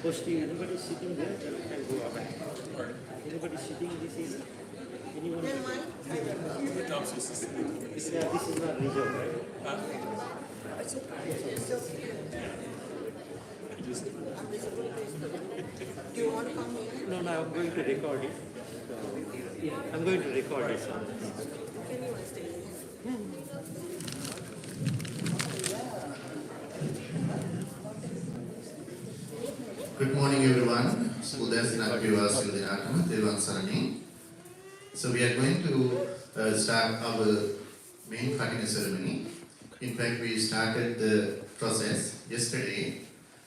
requesting anybody sitting there, then we can go up. Anybody sitting in this area? Anyone? This is not reserved, right? Do you want to come here? No, I'm going to record it. I'm going to record it. Can you stay here? Good morning, everyone. So we are going to start our main cutting ceremony. In fact, we started the process yesterday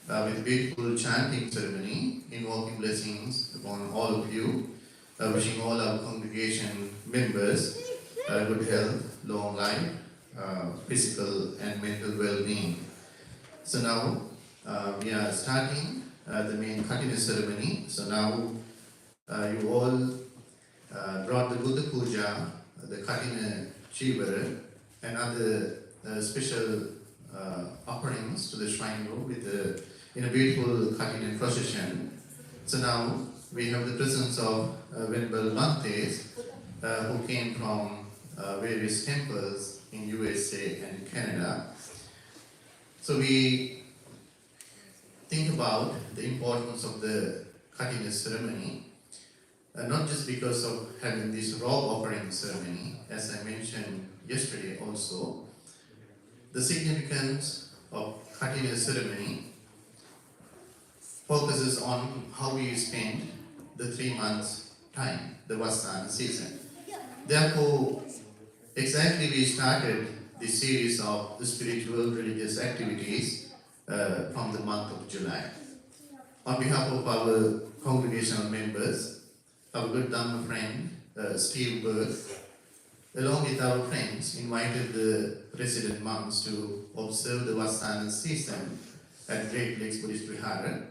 with beautiful chanting ceremony, invoking blessings upon all of you, wishing all our congregation members good health, long life, physical and mental well-being. So now we are starting the main cutting ceremony. So now you all brought the Buddha Puja, the cutting Chivara, and other special offerings to the shrine room with in a beautiful cutting and procession. So now we have the presence of Venerable Bhantes who came from various temples in USA and Canada. So we think about the importance of the cutting ceremony, not just because of having this robe offering ceremony, as I mentioned yesterday also. The significance of cutting ceremony focuses on how we spend the 3 months time, the Vasana season. Therefore, exactly we started this series of spiritual religious activities from the month of July. On behalf of our congregational members, our good Dhamma friend, Steve Birth, along with our friends, invited the resident monks to observe the Vasana season at Great Lakes Buddhist Vihara.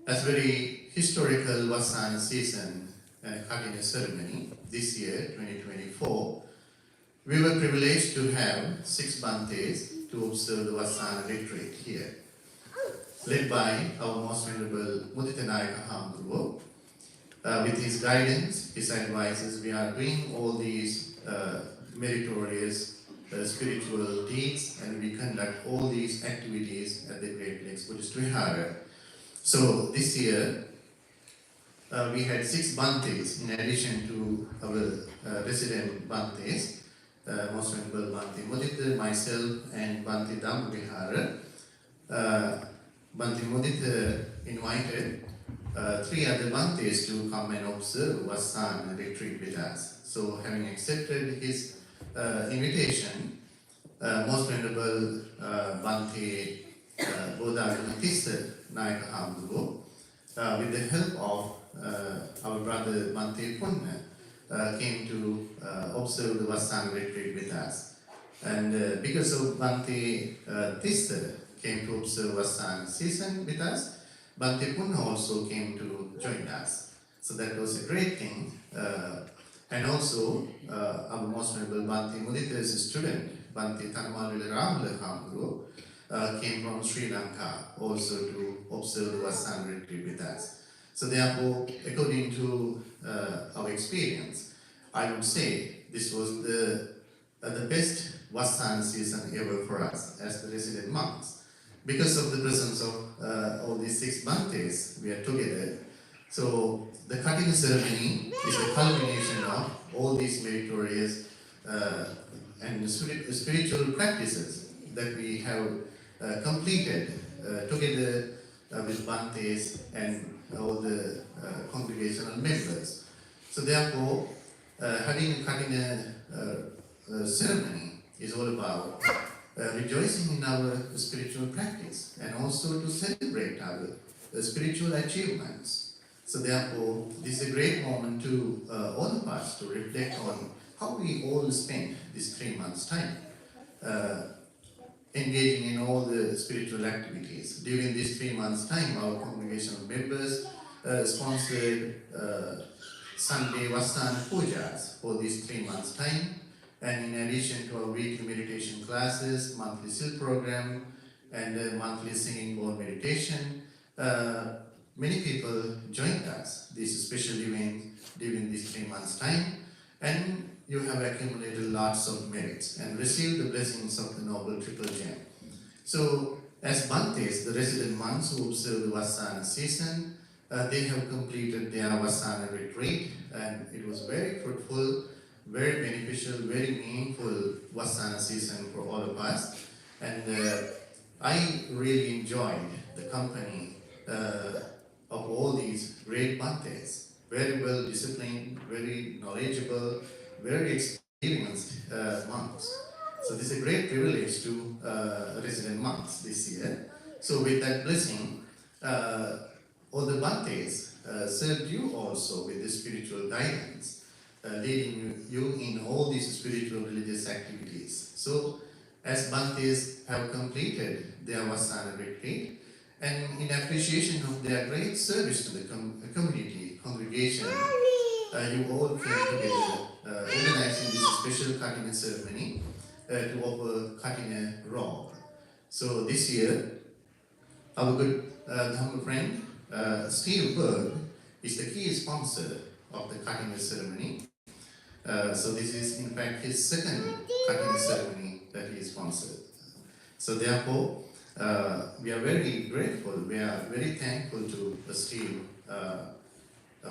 As very historical Vasana season and cutting ceremony this year, 2024, we were privileged to have 6 Bhantes to observe the Vasana retreat here, led by our most venerable Mudita Nayaka Hamdruvo. With his guidance, his advices, we are doing all these meritorious spiritual deeds, and we conduct all these activities at the Great Lakes Buddhist Vihara. So this year, we had 6 Bhantes in addition to our resident Bhantes, most venerable Bhante Mudita, myself, and Bhante Dhammavihara. Bhante Mudita invited 3 other Bhantes to come and observe Vasana retreat with us. So having accepted his invitation, most venerable Bhante Bodhaganathissa Nayaka Hamdruvo, with the help of our brother Bhante Punna, came to observe the Vasana retreat with us. And because of Bhante Tissa came to observe Vasana season with us, Bhante Punna also came to join us. So that was a great thing. And also, our most venerable Bhante Mudita's student, Bhante Tanamalila Ramala Hamdruvo, came from Sri Lanka also to observe the Vasana retreat with us. So therefore, according to our experience, I would say this was the best Vasana season ever for us as the resident monks. Because of the presence of all these 6 Bhantes, we are together. So the cutting ceremony is the culmination of all these meritorious and spiritual practices that we have completed together with Bhantes and all the congregational members. So therefore, having a cutting ceremony is all about rejoicing in our spiritual practice and also to celebrate our spiritual achievements. So therefore, this is a great moment to all of us to reflect on how we all spent this 3 months' time engaging in all the spiritual activities. During this 3 months' time, our congregational members sponsored Sunday Vasana Pujas for these 3 months' time. And in addition to our weekly meditation classes, monthly SIL program, and monthly singing borne meditation, many people joined us this special event during this 3 months time, and you have accumulated lots of merits and received the blessings of the Noble Triple Gem. So, as Bhantes, the resident monks who observe the Vassana season, they have completed their Vassana retreat, and it was very fruitful, very beneficial, very meaningful Vassana season for all of us. And I really enjoyed the company of all these great Bhantes, very well disciplined, very knowledgeable, very experienced monks. So this is a great privilege to resident monks this year. So with that blessing, all the Bhantes served you also with the spiritual guidance, leading you in all these spiritual religious activities. So as Bhantes have completed their Vassana retreat, and in appreciation of their great service to the community, congregation, you all came together organizing this special Katina ceremony to offer Katina robe. So this year, our good Dhamma friend, Steve Berg, is the key sponsor of the Katina ceremony. So this is in fact his second Katina ceremony that he sponsored. So therefore, we are very grateful, we are very thankful to Steve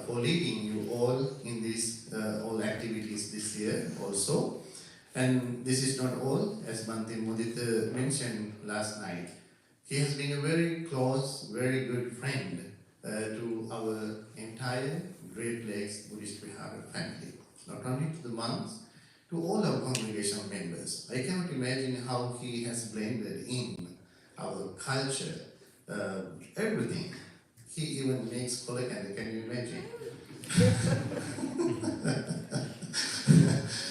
for leading you all in these all activities this year also. And this is not all, as Bhante Mudita mentioned last night. He has been a very close, very good friend to our entire Great Lakes Buddhist Vihara family. Not only to the monks, to all our congregational members. I cannot imagine how he has blended in our culture, everything. He even makes kolakanda, can you imagine?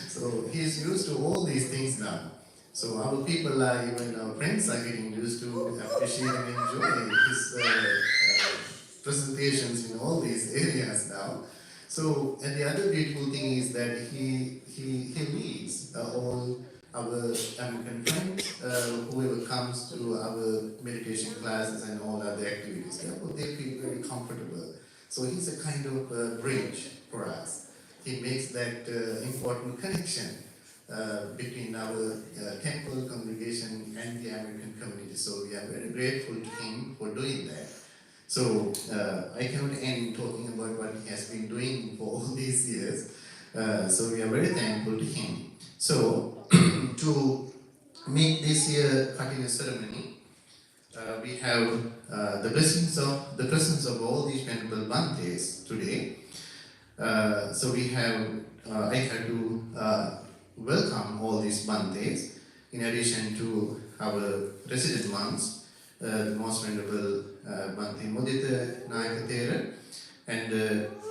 So he is used to all these things now. So our people are, even our friends are getting used to appreciate and enjoy his presentations in all these areas now. So, and the other beautiful thing is that he leads all our American friends, whoever comes to our meditation classes and all other activities. Therefore, they feel very comfortable. So he's a kind of bridge for us. He makes that important connection between our temple congregation and the American community. So we are very grateful to him for doing that. So I cannot end talking about what he has been doing for all these years. So we are very thankful to him. So to make this year Katina ceremony, we have the presence of all these venerable Bhantes today. So we have, I have to welcome all these Bhantes in addition to our resident monks, the most venerable Bhante Mudita Nayaka and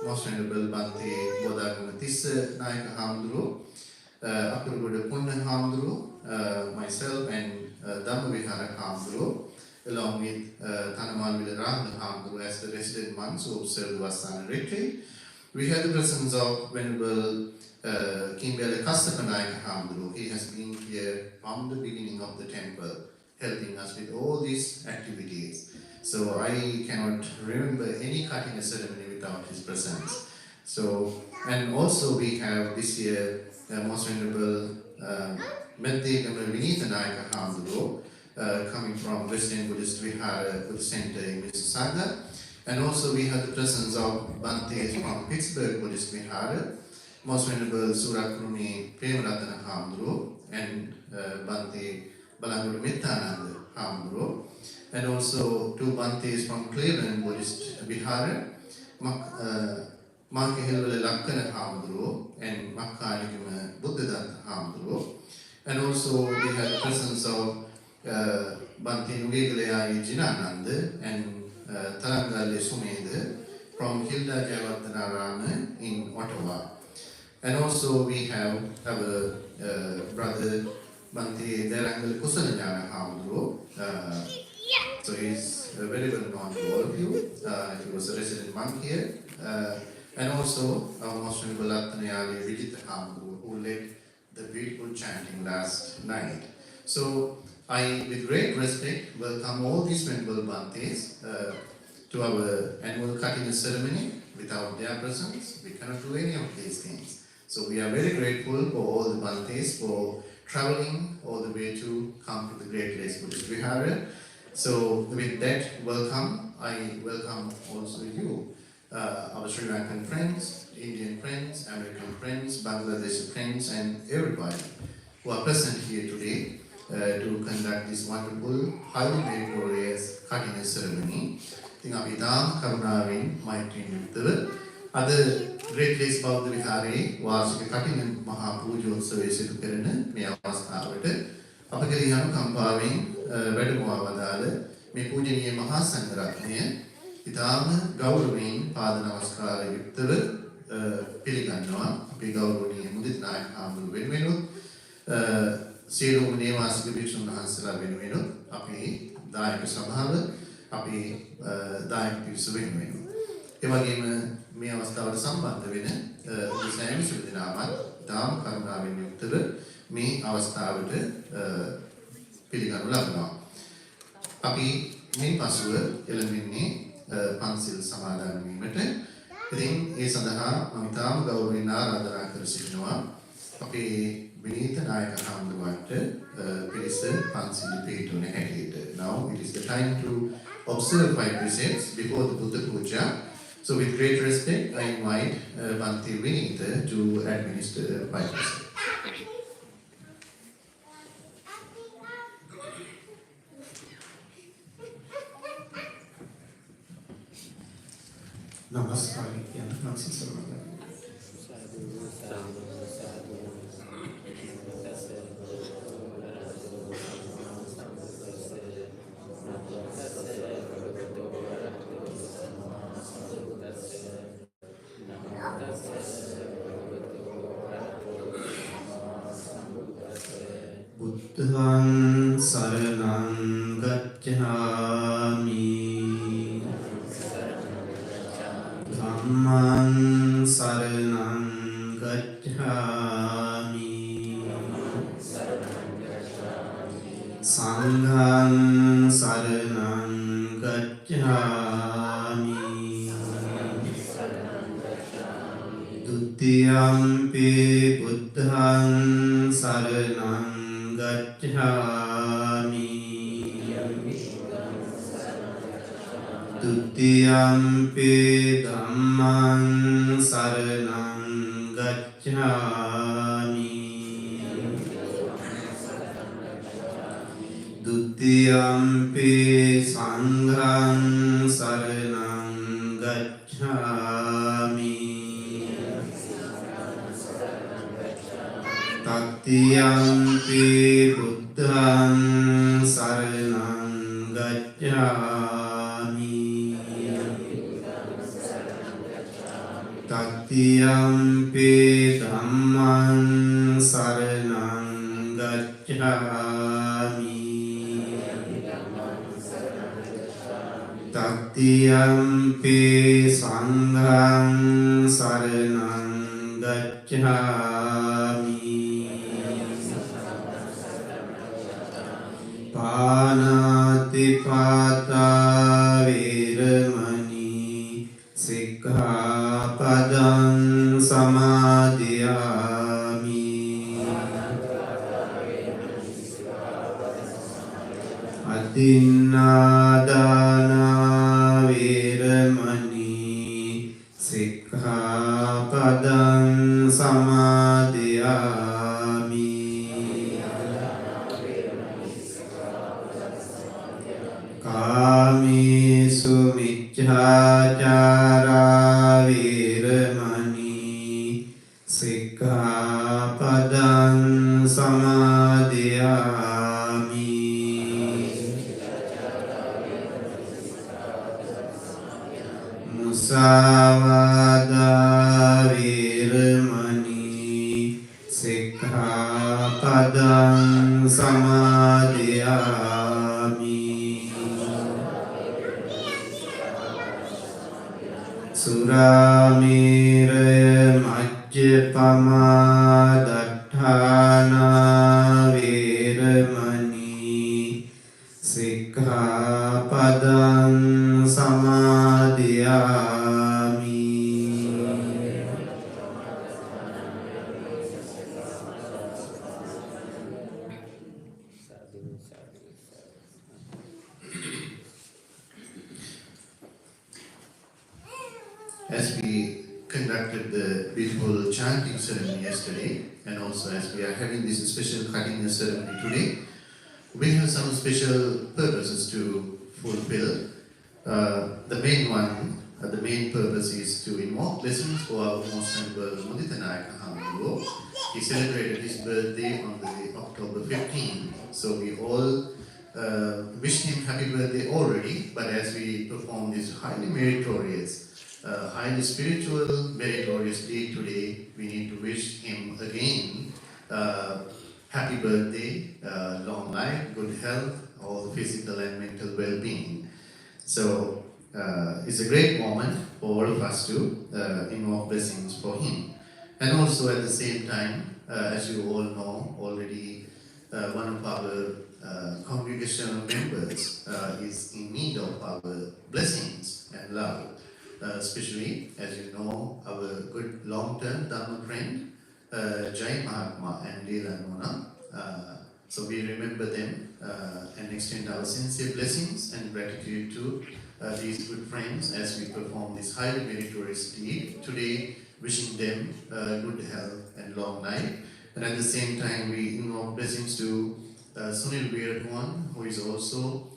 most venerable Bhante Bodhagama Tissa Nayaka Hamdru, Apurgoda Punna Hamdru, myself and Dhamma Vihara Hamdru, along with Tanamalvila Rahula Hamdru as the resident monks who observe the Vassana retreat. We have the presence of Venerable Kimbala Kastapanayaka Hamdru. He has been here from the beginning of the temple, helping us with all these activities. So I cannot remember any Katina ceremony without his presence. So, and also we have this year Most Venerable Bhante Vinitha Nayaka Hamdru, coming from Western Buddhist Vihara Buddhist Center in Mississauga. And also we have the presence of Bhantes from Pittsburgh Buddhist Vihara, Most Venerable Surakruni Premaratana Hamdru and Bhante Balangur Mittananda Hamdru, and also two Bhantes from Cleveland Buddhist Vihara, Mankahilwala Lakkana Hamdru and Makkanikima Buddhadatta Hamdru. And also we have the presence of Bhante Nugegalayai Jinananda and Tarangale Sumedha from Hilda Jayavardhanarama in Ottawa. And also we have our brother Bhante Derangala Kusalajana Hamdru. So he's very well known to all of you. He was a resident monk here. And also our Most Venerable Attanayali Vijita Hamdru, who led the beautiful chanting last night. So I, with great respect, welcome all these venerable Bhantes to our annual cutting ceremony. Without their presence, we cannot do any of these things. So we are very grateful for all the Bhantes for traveling all the way to come to the Great Lakes Buddhist Vihara. So with that welcome, I welcome also you, our Sri Lankan friends, Indian friends, American friends, Bangladeshi friends, and everybody who are present here today to conduct this wonderful, highly meritorious cutting ceremony. ඉතින් අපි තාම කරුණාවෙන් මෛත්‍රියෙන් යුක්තව අද Great Lakes Buddhist Vihara වාර්ෂික කටින මහා පූජෝත්සවයේ සිදු කරන මේ අවස්ථාවට අප කෙරෙහි අනුකම්පාවෙන් වැඩමවා වදාළ මේ පූජනීය මහා සංඝරත්නය ඉතාම ගෞරවයෙන් පාද නමස්කාර යුක්තව පිළිගන්නවා. අපේ ගෞරවනීය මුදිත නායක හාමුදුරුවෝ වෙනුවෙනුත් සියලුම නේවාසික භික්ෂුන් වහන්සේලා වෙනුවෙනුත් අපේ දායක සභාව අපි දායක පිරිස වෙනුවෙන් ඒ වගේම මේ අවස්ථාවට සම්බන්ධ වෙන සෑම සියලු දෙනාම තාම කරුණාවෙන් යුක්තව මේ අවස්ථාවට පිළිගනු ලබනවා. අපි මේ පසුව එළඹෙන්නේ පන්සිල් සමාදන් වීමට. ඉතින් ඒ සඳහා මම තාම ගෞරවයෙන් ආරාධනා කර සිටිනවා අපේ විනීත නායක හාමුදුරුවන්ට පිරිස පන්සිල් පිළිතුරු හැටියට. Now it is the time to observe 5 precepts before the Buddha Puja. So with great respect, I invite Bhante Vinita to administer 5 precepts. Namaskar. Namaskar. Buddhaṃ saraṇaṃ gacchāmi Dhammaṃ saraṇaṃ gacchāmi Saṅghāṃ saraṇaṃ gacchāmi Dutiyampi buddhaṃ saraṇaṃ gacchāmi Dutiyampi dhammaṃ saraṇaṃ gacchāmi Dutiyampi saṅghāṃ saraṇaṃ gacchāmi Tatiyampi buddhaṃ saraṇaṃ gacchāmi Tatiyampi dhammaṃ saraṇaṃ gacchāmi Tatiyampi saṅghāṃ saraṇaṃ gacchāmi Pānātipātā vīramani sikkhapadam samadhiyāmi Adinādāna vīramani sikkhapadam samadhiyāmi Kāmesu miccācārā vīramani sikkhapadam samadhiyāmi Musāvādā vīramani sikkhapadam samadhiyāmi Suramēraya majjapamā daṭṭhāna vīramani sikkhapadam samadhiyāmi as we conducted the beautiful chanting ceremony yesterday, and also as we are having this special cutting ceremony today, we have some special purposes to fulfill. The main purpose is to invoke blessings for our most honorable Mudita Nayaka Hamduro. He celebrated his birthday on the October 15th, so we all wished him happy birthday already, but as we perform this highly meritorious, highly spiritual, meritorious deed today, we need to wish him again happy birthday, long life, good health, all the physical and mental well-being. So it's a great moment for all of us to invoke blessings for him. And also at the same time, as you all know already, one of our congregational members is in need of our blessings and love. Especially, as you know, our good long-term Dhamma friend, Jai Mahatma and Leela Nona. So we remember them and extend our sincere blessings and gratitude to these good friends as we perform this highly meritorious deed today, wishing them good health and long life. And at the same time, we invoke blessings to Sunil Veerapuan, who is also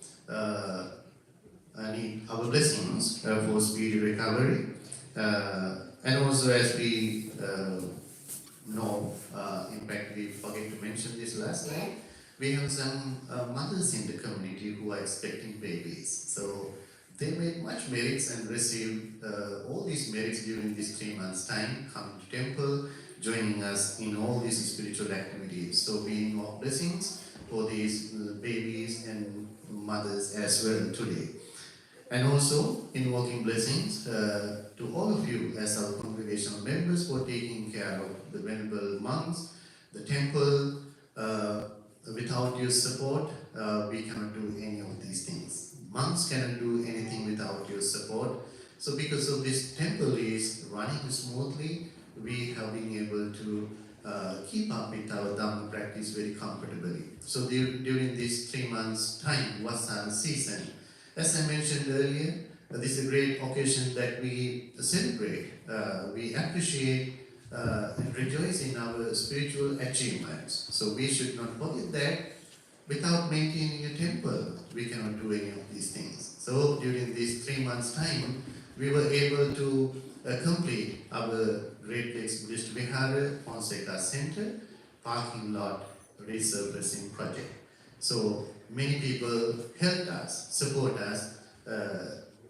need our blessings for speedy recovery. And also, as we know, in fact, we forget to mention this last night, we have some mothers in the community who are expecting babies. So they made much merits and received all these merits during this 3 months' time, coming to temple, joining us in all these spiritual activities. So we invoke blessings for these babies and mothers as well today. And also invoking blessings to all of you as our congregational members for taking care of the venerable monks, the temple. Without your support, we cannot do any of these things. Monks cannot do anything without your support. So because of this temple is running smoothly, we have been able to keep up with our Dhamma practice very comfortably. So during this 3 months time, Vasana season, as I mentioned earlier, this is a great occasion that we celebrate. We appreciate and rejoice in our spiritual achievements. So we should not forget that without maintaining a temple, we cannot do any of these things. So during this 3 months time, we were able to complete our Great Lakes Buddhist Vihara Fonseca Center parking lot resurfacing project. So many people helped us, support us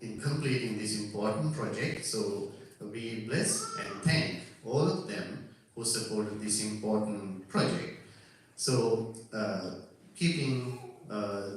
in completing this important project. So we bless and thank all of them who supported this important project. So keeping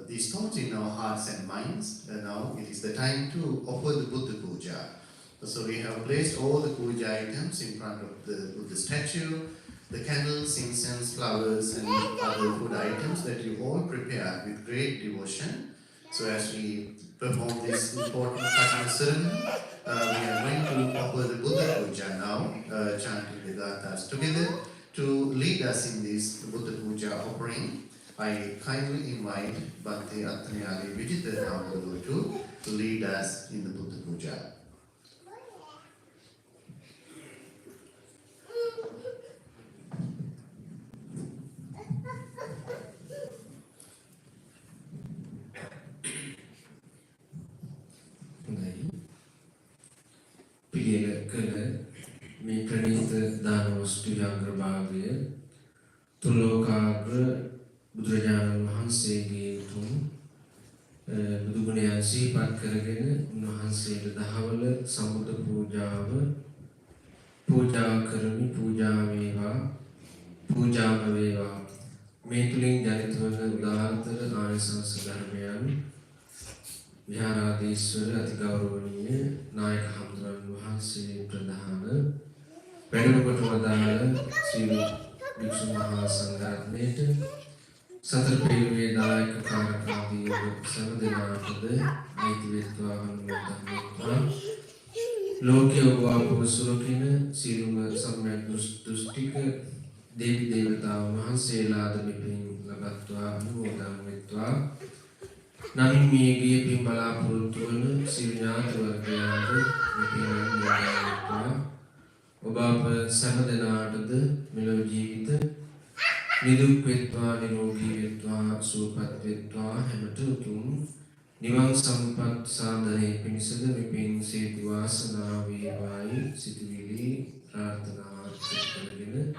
these thoughts in our hearts and minds, now it is the time to offer the Buddha Puja. So we have placed all the puja items in front of the Buddha statue, the candles, incense, flowers, and other food items that you all prepare with great devotion. So as we perform this important Pachana ceremony, we are going to offer the Buddha Puja now, chanting the gathas together. To lead us in this Buddha Puja offering, I kindly invite Bhante Sankichcha to lead us in the Buddha Puja. මේ ප්‍රණීත දාන වස්තු යග්‍රභාවය තුලෝකාග්‍ර බුදුරජාණන් වහන්සේගේ උතුම් බුදුගුණයන් සිහිපත් කරගෙන උන්වහන්සේට දහවල සම්බුද්ධ පූජාව පූජා කරමි පූජාව වේවා මේ තුලින් ජනිත වන උදාාරතර ආනිසංස ධර්මයන් විහාරාධීශ්වර අතිගෞරවනීය නායක හමුදුරන් වහන්සේ ප්‍රධාන වැඩමකොට වදාළ ශ්‍රී වික්ෂු මහා සංඝරත්නයට සතර පෙරේ දායක කාරකාදී සෑම දෙනාටද අයිති වෙත්වා අනුමෝදන් වෙත්වා ලෝකයේ වූ සුරකින සියලුම සම්‍යක් දෘෂ්ටික දේවි දේවතාවුන් වහන්සේලාද මෙපින් ලබත්වා අනුමෝදන් වෙත්වා නමින් මියගිය පින් බලාපොරොත්තු වන සිල් ඥාති වර්ගයාට මෙපින් අනුමෝදන් ඔබ අප සෑම දෙනාටද මෙලොව ජීවිත නිදුක් වෙත්වා නිරෝගී වෙත්වා සුවපත් වෙත්වා හැමත උතුම් නිවන් සම්පත් සාධනයේ පිණිසද මෙපින් හේතු වාසනා වේවායි සිතුවිලි ප්‍රාර්ථනා කරගෙන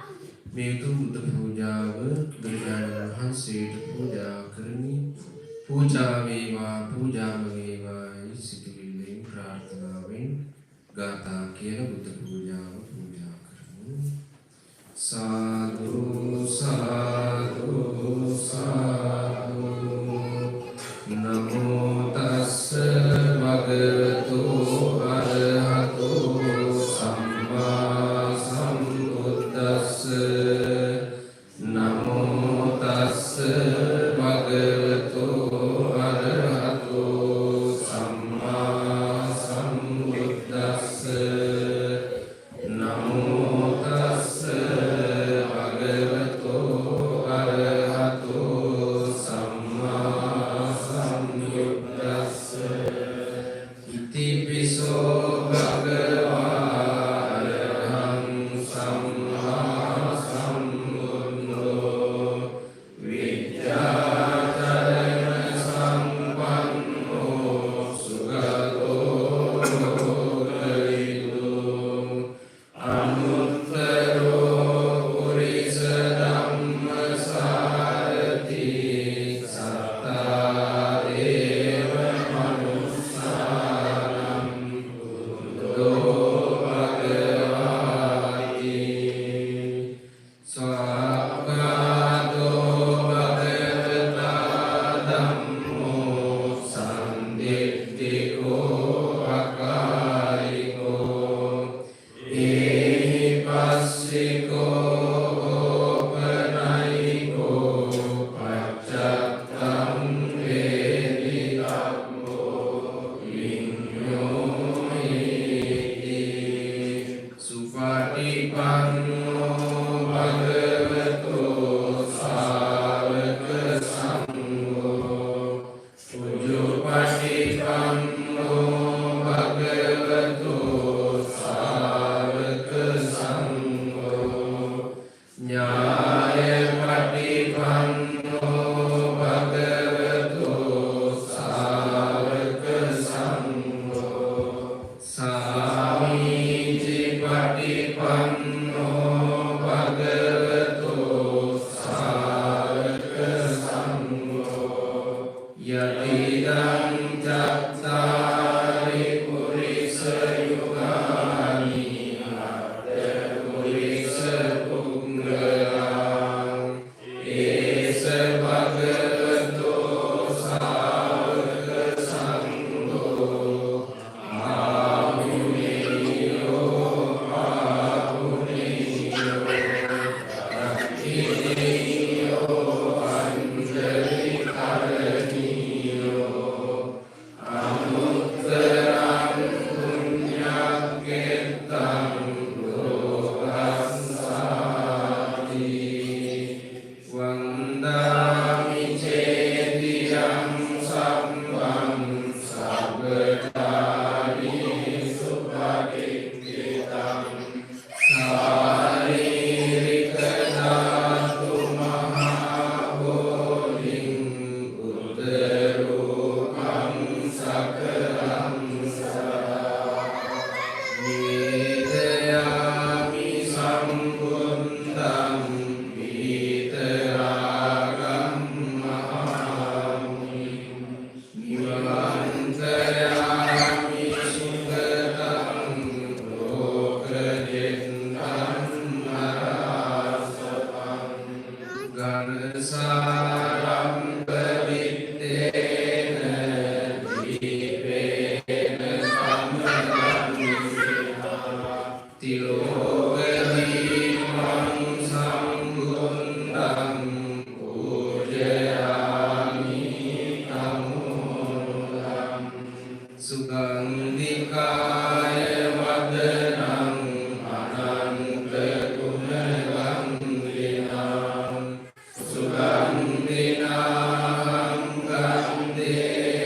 මේ උතුම් බුද්ධ පූජාව බුදුරජාණන් වහන්සේට පූජා කරමි. පූජා වේවායි සිතුවිල්ලෙන් ප්‍රාර්ථනාවෙන් ගාථා කියන බුද්ධ පූජාව පූජා කරමු. සාදු සාදු සාදු නමෝ තස්ස භගවතු අරහතු සම්මා සම්බුද්දස්ස නමෝ තස්ස භගවතු අරහතු සම්මා සම්බුද්දස්ස නමෝ තස්ස භගවතු අරහතු සම්මා සම්බුද්දස්ස ඉතිපිසෝ භගවා අරහං සම්මා සම්බුද්ධෝ විද්‍යාචරණ සම්පන්නෝ සුගතෝ ලෝකවිදු අනුත්තරෝ පුරිස ධම්මසාරති සත්තා දේව මනුස්සානම් බුද්ධෝ භගවාති සාක්කාදෝ භගවතා ධම්මෝ සම්දිට්ඨිකෝ අකාලිකෝ ඒහි පස්සිකෝ ඕපනයිකෝ පච්චත්තං වේදි ධම්මෝ විඤ්ඤෝ හේති සුපටිපන්නෝ භගවතෝ සාවක සංඝෝ උජුපටිපන්නෝ භගවතෝ සාවක සංඝෝ ඥායපටිපන්නෝ භගවතෝ සාවක සංඝෝ සාමීචිපටිපන්නෝ භගවතෝ සාවක සංඝෝ යතිදං චත්තාරි පුරිස යුගානි අත්ථ පුරිස පුංගලං ඒස භගවතෝ සාවක සංඝෝ ආමුනීයෝ අක්ඛිනීයෝ අංජලි කරණීයෝ අනුත්තරං පුඤ්ඤක්ඛෙත්තං ලෝකස්සාති වන්දාමි චේතියං සම්බං සබ්බකාරි සුපටික්ඛිතං සාරීරික ධාතු මහා බෝධිං උදරෝපං සකලං නීදයාමි සම්බුද්ධං විතරාගං මහාමුනි නිවන්තයාමි සුගතං ලෝකජෙත්තං නරාසපං ගණසාරම්භ විත්තේන දීපේන සම්මදන්සිනා තිලෝකදීපං සම්බුද්ධං පූජයාමි නමෝදං සුගන්ධිකාය වදනං අනන්ත ගුණගන්ධිනා 嗯。 සුගන්ධිනාං ගන්ධේ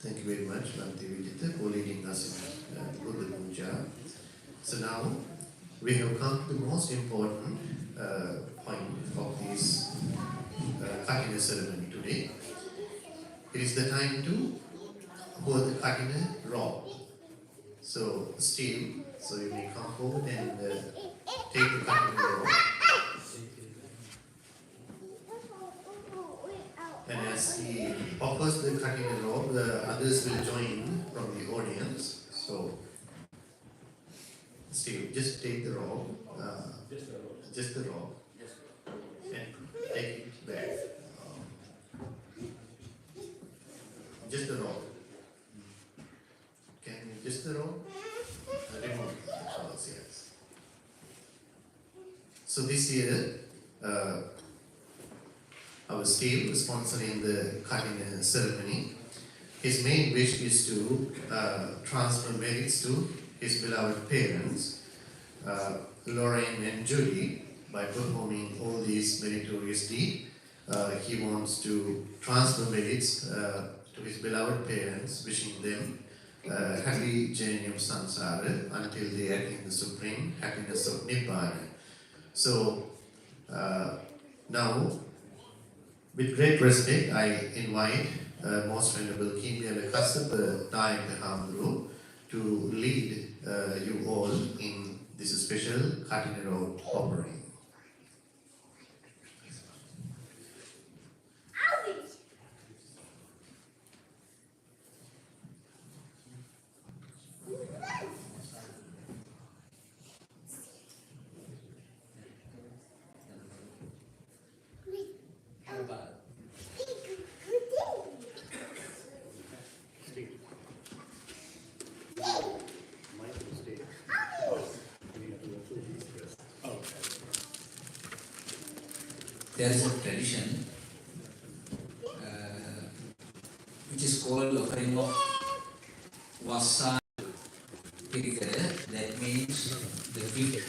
Thank you very much, Bhante, for leading us in Buddha Puja. So now we have come to the most important point of this Katina ceremony today. It is the time to hold the Katina robe. So Steve, so you may come forward and take the Katina robe. And as he offers the Katina robe, the others will join from the audience. So, Steve, just take the robe, just the robe, and take it back. Just the robe. Can you just the robe? Remove the shawls, yes. So this year, our Steve is sponsoring the Katina ceremony. His main wish is to transfer merits to his beloved parents, Lorraine and Judy, by performing all these meritorious deeds. He wants to transfer merits to his beloved parents, wishing them happy journey of samsara until they attain the supreme happiness of Nibbana. So now, with great respect, I invite Most Venerable Kimya Kassapa Dayaka Hamdru to lead you all in this special Katina robe offering. There is a tradition which is called offering of Vassa Pirikara, that means the gift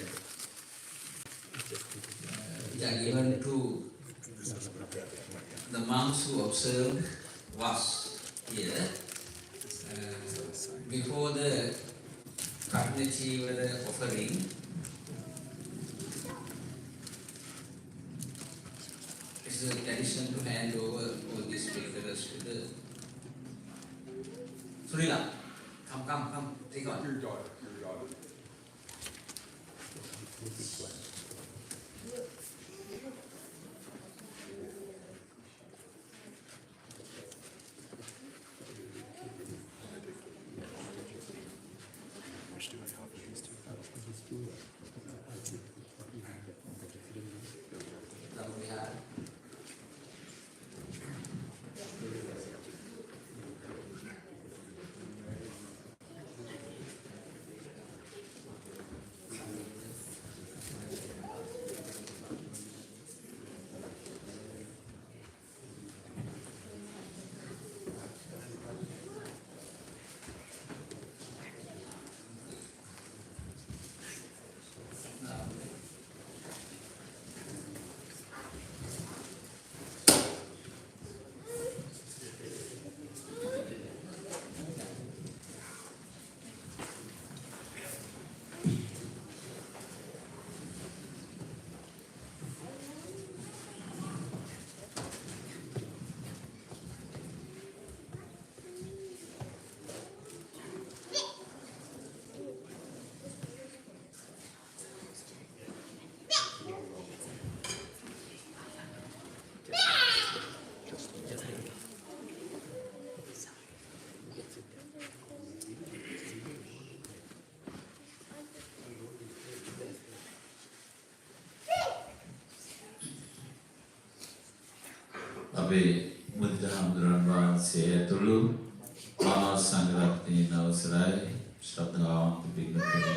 which are given to the monks who observe Vas here. Before the Karnachiva offering, it's a tradition to hand over all these pictures to the Surila. Come, take on. Your daughter. අපේ බුදුහාමුදුරන් වහන්සේ ඇතුළු මහා සංඝරත්නයේ අවසරයි ශ්‍රද්ධාවන්ත පින්වත්නි.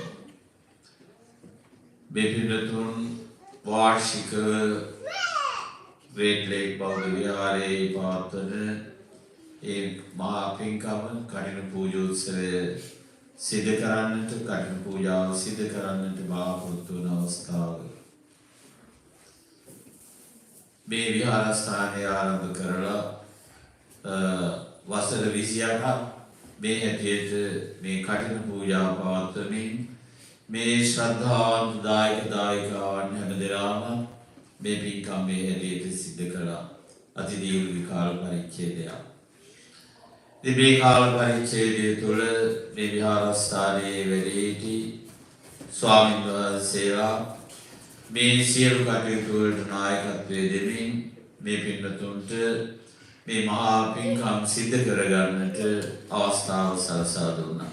මේ පින්වතුන් වාර්ෂික Great Lakes Buddhist Vihara පවත්වන ඒ මහා පින්කම කඨින පූජෝත්සවය සිදු කරන්නට කඨින පූජාව සිදු කරන්නට බලාපොරොත්තු වන අවස්ථාව මේ විහාරස්ථානය ආරම්භ කරලා වසර 28ක් මේ හැටියට මේ කඨින පූජාව පවත්වමින් මේ ශ්‍රද්ධාවන්ත දායක දායිකාවන් හැමදෙනාම මේ පින්කම් මේ හැටියට සිදු කළා. අති දීර්ඝ කාල පරිච්ඡේදයක්. ඉතින් මේ කාල පරිච්ඡේදය තුළ මේ විහාරස්ථානයේ වැඩ සිටි ස්වාමීන් වහන්සේලා මේ සියලු කටයුතු වලට නායකත්වය දෙමින් මේ පින්වතුන්ට මේ මහා පින්කම් සිදු කරගන්නට අවස්ථාව සලසා දුන්නා.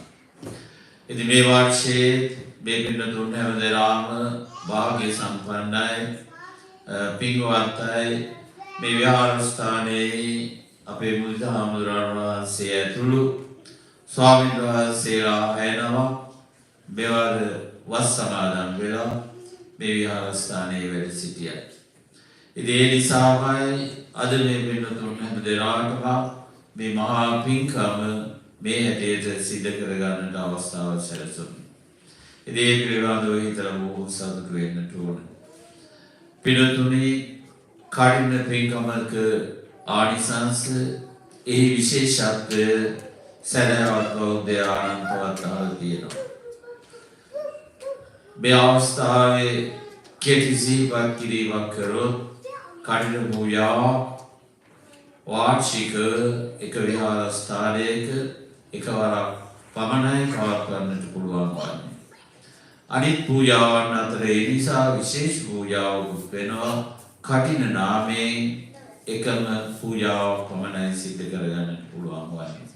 ඉතින් මේ වර්ෂයේ මේ පින්වතුන් හැමදෙනාම වාග්ය සම්පන්නයි පින්වත්යි මේ විහාරස්ථානයේ අපේ බුදුහාමුදුරන් වහන්සේ ඇතුළු ස්වාමීන් වහන්සේලා එනවා මෙවර වස් සමාදන් වෙලා මේ විහාරස්ථානයේ වැඩ සිටියයි. ඉතින් ඒ නිසාමයි අද මේ පින්වතුන් හැමදෙනාටම මේ මහා පින්කම මේ හැටියට සිදු කරගන්නට අවස්ථාව සැලසුණා. ඉතින් ඒ පිළිබඳව හිතලා බොහෝ සතුටු වෙන්නට ඕන. පින්වතුනි කඨින පින්කමක ආනිසංස ඒ විශේෂත්වය සැලෑවත් බෞද්ධ ආනන්දවත්තාල තියෙනවා. මේ අවස්ථාවේ කෙටි සිහිපත් කිරීමක් කරොත් කඨින පූජාව වාර්ෂික එක විහාරස්ථානයක එකවරක් පමණයි පවත්වන්නට පුළුවන් වන්නේ. අනිත් පූජාවන් අතර ඒ නිසා විශේෂ පූජාවකුත් වෙනවා කඨින නාමයෙන් එකම පූජාවක් පමණයි සිදු කරගන්නට පුළුවන් වන්නේ.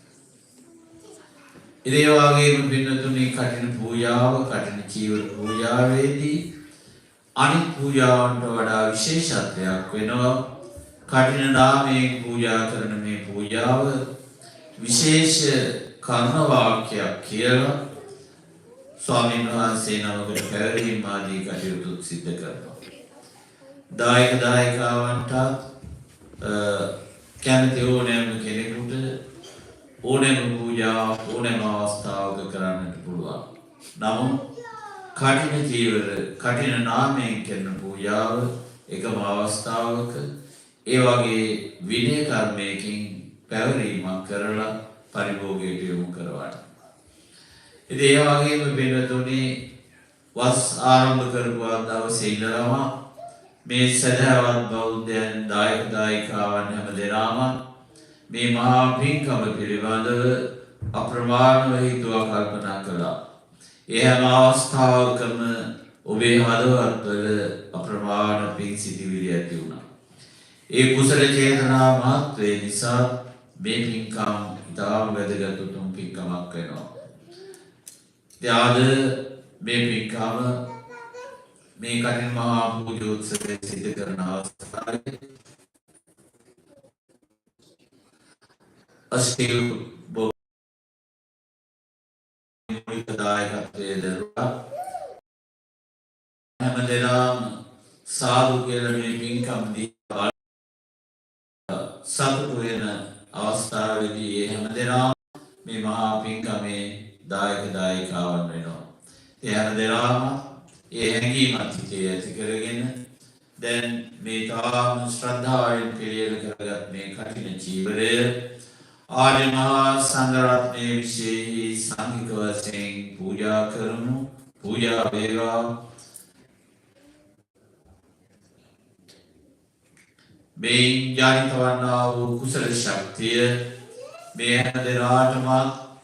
ඒ වගේම පින්නතුනි කඨින පූජාව කඨින චීවර පූජාවේදී අනිත් පූජාවන්ට වඩා විශේෂත්වයක් වෙනවා. කඨින නාමයෙන් පූජා කරන මේ පූජාව විශේෂ කර්ම වාක්‍යයක් කියලා ස්වාමීන් වහන්සේ නමකට පැවරීම ආදී කටයුතු සිදු කරනවා. දායක දායිකාවන්ට කැමති ඕනෑම කෙනෙකුට ඕනෑම පූජාවක් ඕනෑම අවස්ථාවක කරන්නට පුළුවන්. නමුත් කඨින චීවර කඨින නාමයෙන් කරන පූජාව එකම අවස්ථාවක ඒ වගේ විනය කර්මයකින් පැවරීමක් කරලා පරිභෝගයට යොමු කරවන්න. ඉතින් ඒ වගේම වෙනතුනි වස් ආරම්භ කරපු දවසේ ඉඳලම මේ සදාවත් බෞද්ධයන් දායක දායිකාවන් හැමදෙනාම මේ මහා පින්කම පිළිබඳව අප්‍රමාණව හිතුවා කල්පනා කළා. ඒ හැම අවස්ථාවකම ඔබේ හදවත්වල අප්‍රමාණ පින් සිටිවිලි ඇති වුණා. ඒ කුසල චේතනා මහත්වය නිසා මේ පින්කම් ඉතාම වැදගත් උතුම් පින්කමක් වෙනවා. ත්‍යාද මේ පින්කම මේ කඨින මහා පූජෝත්සවය සිදු කරන අවස්ථාවේ අස්තිල් බෝධි දායකත්වයේ දරුවා හැමදෙනාම සාදු කියලා මේ පින්කම් දී සතුටු වෙන අවස්ථාවේදී ඒ හැමදෙනාම මේ මහා පින්කමේ දායක දායිකාවන් වෙනවා. ඒ හැමදෙනාම ඒ හැඟීමත් හිතේ ඇති කරගෙන දැන් මේ තාම ශ්‍රද්ධාවෙන් පිළියෙල කරගත් මේ කඨින චීවරය ආර්ය මහා සංඝරත්නයේ විශේෂ සංඝික වශයෙන් පූජා කරමු. පූජා වේවා. මේ ජානිත වන්නා වූ කුසල ශක්තිය මේ හැමදෙනාටම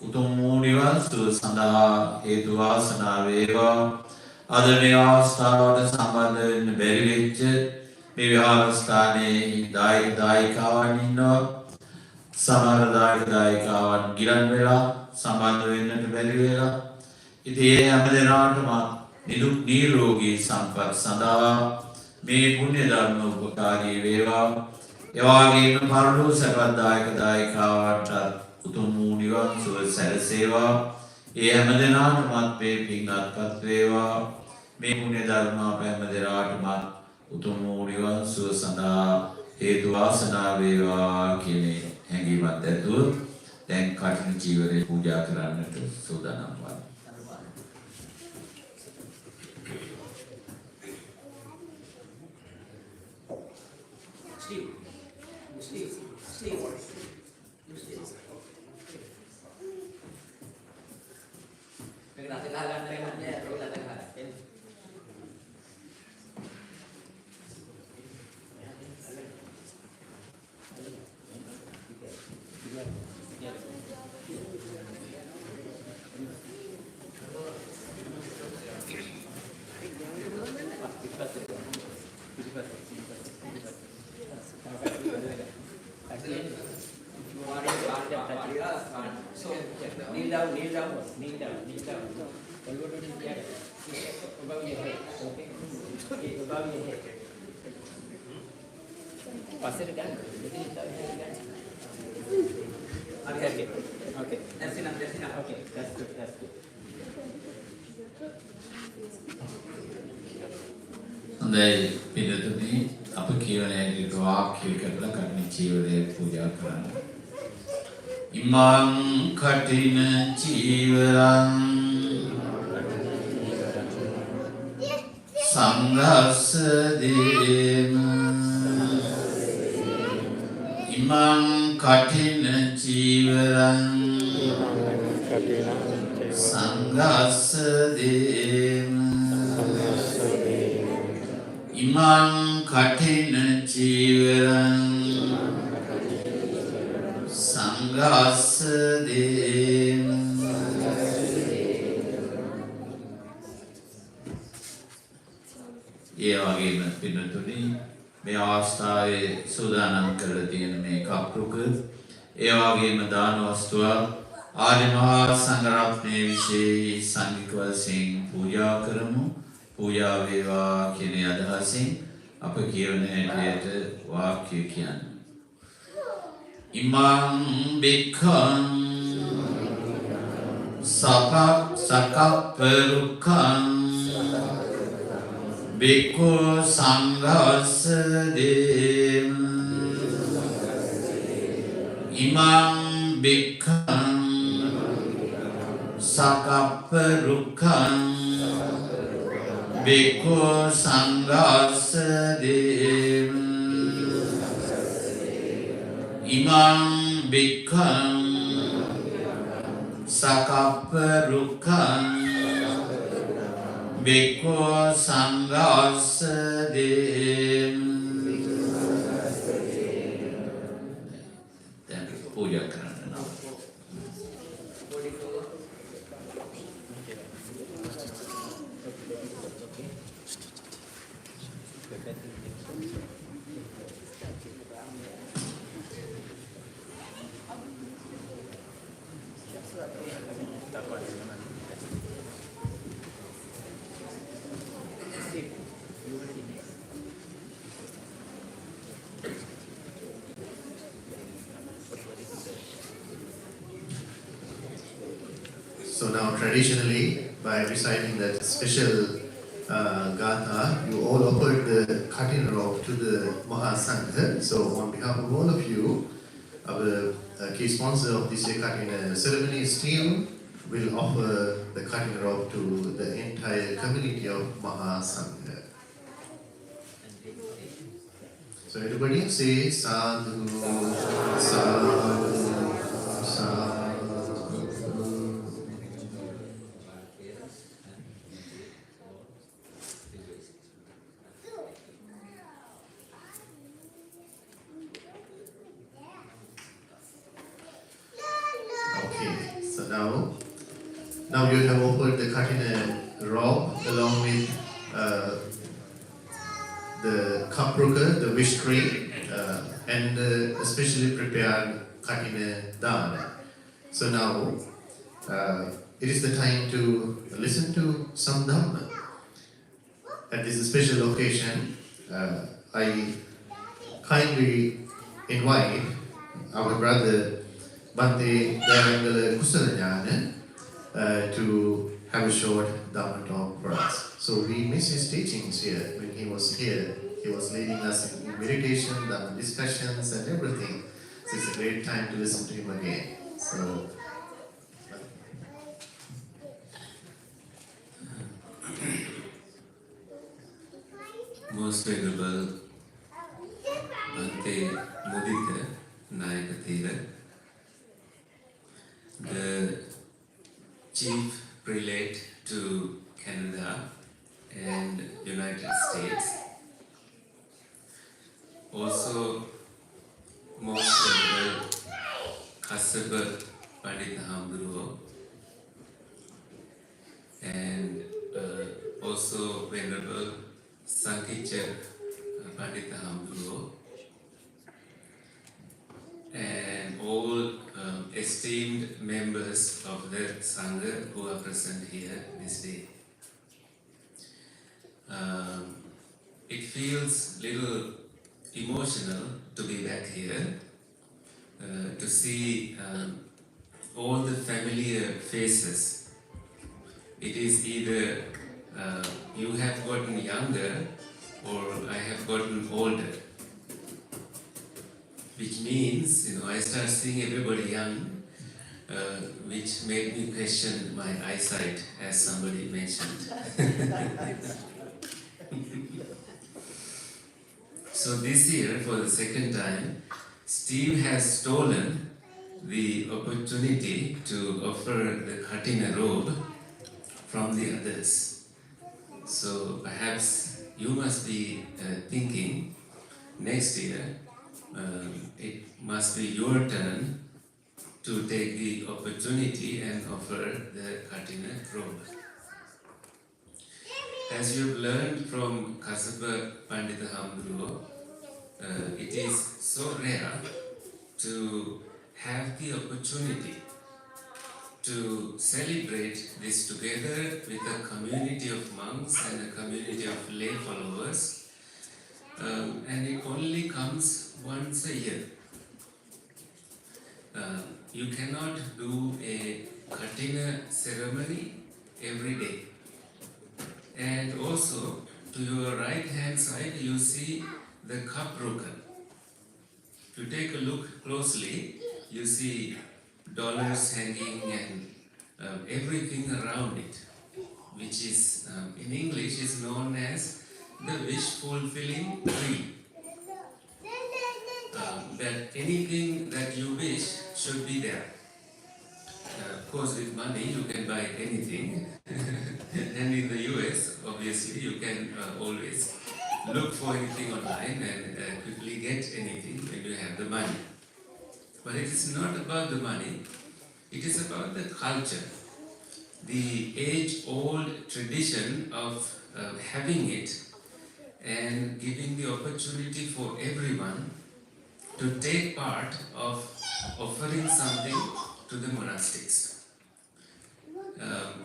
උතුම් වූ නිවන් සුව සඳහා හේතු වාසනා වේවා. අද මේ අවස්ථාවට සම්බන්ධ වෙන්න බැරි වෙච්ච මේ විහාරස්ථානයේ දායක දායිකාවන් ඉන්නවා. සමහර දායක දායිකාවන් ගිලන් වෙලා සම්බන්ධ වෙන්නට බැරි වෙලා. ඉතින් ඒ හැමදෙනාටම නිදුක් නිරෝගී සම්පත් සඳහා මේ පුණ්‍ය ධර්ම උපකාරී වේවා. එවාගේම පරලෝ සැපදායක දායිකාවන්ට උතුම් වූ නිවන් සුව සැලසේවා. ඒ හැම දෙනාටමත් මේ පින් අත්පත් වේවා. මේ පුණ්‍ය ධර්ම අප හැම දෙනාටමත් උතුම් වූ නිවන් සුව සඳහා හේතු වාසනා වේවා කියන හැඟීමත් ඇතුව දැන් කඨින චීවරය පූජා කරන්නට සූදානම් වනවා. Kneel down, kneel down, kneel down, kneel down. Elbow to the ear. Above your head. Okay. Okay, above your head. Pass it down. Little down here again. Okay, okay. Okay. That's enough, that's enough. Okay, that's good, that's good. හොඳයි පිළිතුරේ අප කියවන ඇගේ වාක්‍ය කරලා කර්ණ චීවරය පූජා කරන්න. ඉමං කටින චීවරං සංඝස්ස දේම ඉමං කටින චීවරං සංඝස්ස දේම ඉමං කඨින චීවරං සංඝස්ස දේම. ඒ වගේම පින්නතුනි මේ අවස්ථාවේ සූදානම් කරලා තියෙන මේ කප්රුක ඒ වගේම දාන වස්තුවක් ආර්ය මහා සංඝරත්නයේ විශේෂ සංඝික වශයෙන් පූජා කරමු. පූජා වේවා කියන අදහසින් අප කියවන හැටියට වාක්‍ය කියන්නේ. ඉමං බික්ඛං සකප්පරුක්ඛං බික්ඛු සංඝස්ස දේම ඉමං බික්ඛං සකප්පරුක්ඛං Bhikkhu Sanghassa Dem Imam Bhikkham Sakappa Rukkam Bhikkhu Sanghassa Dem. Dan puja kerana nama. So now traditionally, by reciting that special gatha, you all offered the cutting rope to the Mahasangha. So on behalf of all of you, our key sponsor of this cutting ceremony, Steve, will offer the cutting rope to the entire community of Mahasangha. So everybody say sadhu, sadhu, sadhu. Now you have offered the katina robe along with the kapruka, the wish tree, and the specially prepared katina dana. So now it is the time to listen to some dhamma. At this special occasion, I kindly invite our brother Bhante Sankichcha to have a short Dhamma talk for us. So we miss his teachings here. When he was here, he was leading us in meditation, Dhamma discussions and everything. So it's a great time to listen to him again. So Most Venerable Bhante Mudita Nayakathira, the Chief Prelate to Canada and United States, also Most Venerable Kassapa Pandita Hamdruo, and also Venerable Sankichcha Pandita Hamdruo, and all esteemed members of the Sangha who are present here this day. It feels little emotional to be back here, to see all the familiar faces. It is either you have gotten younger or I have gotten older, which means, I start seeing everybody young, which made me question my eyesight, as somebody mentioned. So this year, for the second time, Steve has stolen the opportunity to offer the Katina robe from the others. So perhaps you must be thinking next year it must be your turn to take the opportunity and offer the Katina robe. As you've learned from Kassapa Pandita Hamdruo, it is so rare to have the opportunity to celebrate this together with a community of monks and a community of lay followers, and it only comes once a year. You cannot do a Katina ceremony every day. And also, to your right hand side, you see the kapruka. If you take a look closely, you see dollars hanging and everything around it, which is, in English, is known as the wish-fulfilling tree. That anything that you wish should be there. Of course, with money, you can buy anything. And in the US, obviously, you can always look for anything online and quickly get anything when you have the money. But it is not about the money, it is about the culture, the age-old tradition of having it and giving the opportunity for everyone to take part of offering something to the monastics.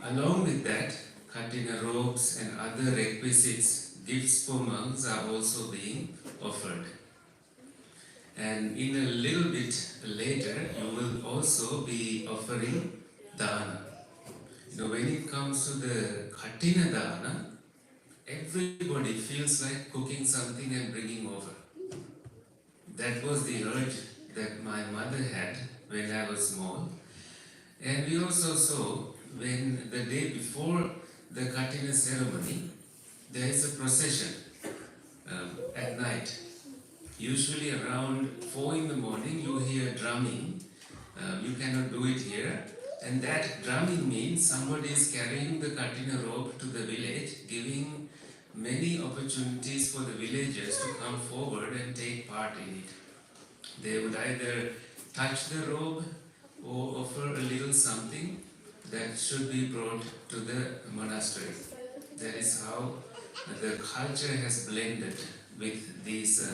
Along with that, Katina robes and other requisites, gifts for monks are also being offered. And in a little bit later, you will also be offering dana. When it comes to the Katina dana, everybody feels like cooking something and bringing over. That was the urge that my mother had when I was small. And we also saw when the day before the Katina ceremony, there is a procession at night. Usually around 4 in the morning, you hear drumming. You cannot do it here. And that drumming means somebody is carrying the Katina robe to the village, giving many opportunities for the villagers to come forward and take part in it. They would either touch the robe or offer a little something that should be brought to the monastery. That is how the culture has blended with these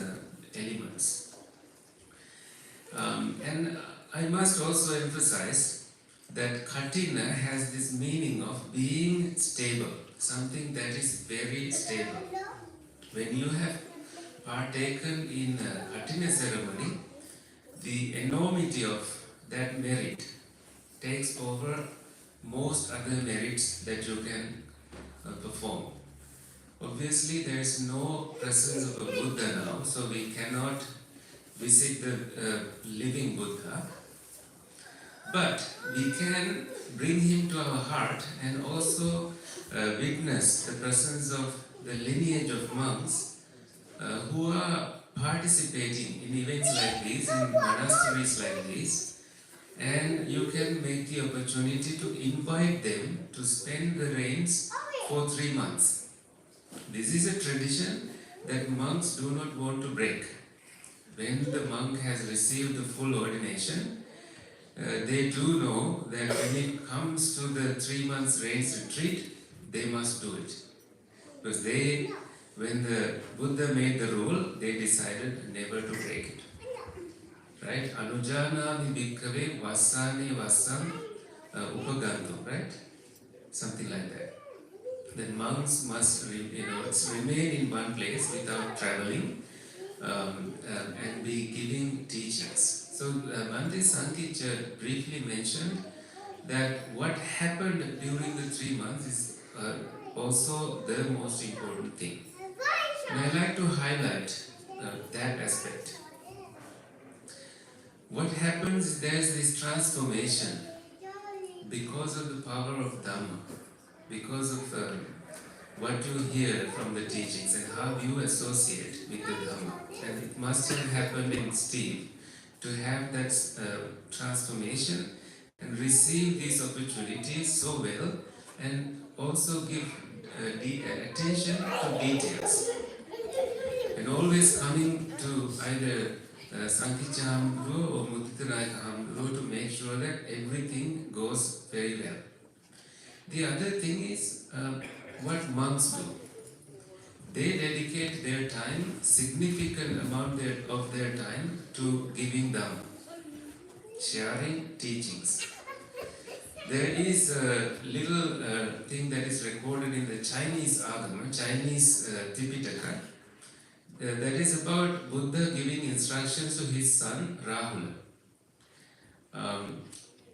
elements. And I must also emphasize that Katina has this meaning of being stable, something that is very stable. When you have partaken in a Katina ceremony, the enormity of that merit takes over most other merits that you can perform. Obviously, there is no presence of a Buddha now, so we cannot visit the living Buddha, but we can bring him to our heart and also witness the presence of the lineage of monks who are participating in events like these, in monasteries like these, and you can make the opportunity to invite them to spend the rains for 3 months. This is a tradition that monks do not want to break. When the monk has received the full ordination, they do know that when it comes to the 3 months rains retreat, they must do it. Because when the Buddha made the rule, they decided never to break it. Right? Anujanami bhikkhave vasani vasam upagantu, right? Something like that. Then monks must remain in one place without traveling and be giving teachings. So Bhante Sankichcha briefly mentioned that what happened during the 3 months is also the most important thing. And I like to highlight that aspect. What happens is there's this transformation because of the power of Dhamma, because of what you hear from the teachings and how you associate with the Dhamma. And it must have happened in Steve to have that transformation and receive these opportunities so well and also give attention to details. And always coming to either Sankichcha Hamguru or Mudita Hamguru to make sure that everything goes very well. The other thing is what monks do. They dedicate their time, significant amount of their time to giving Dhamma, sharing teachings. There is a little thing that is recorded in the Chinese Agama, Chinese Tipitaka, that is about Buddha giving instructions to his son Rahula.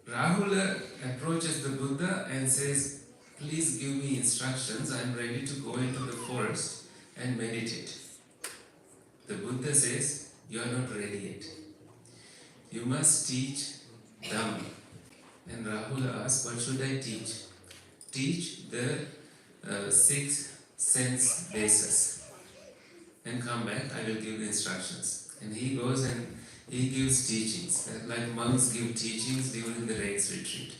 Rahula approaches the Buddha and says, "Please give me instructions, I am ready to go into the forest and meditate." The Buddha says, "You are not ready yet. You must teach Dhamma." And Rahula asks, "What should I teach?" "Teach the 6 sense bases. And come back, I will give the instructions." And he goes and he gives teachings, like monks give teachings during the rains retreat.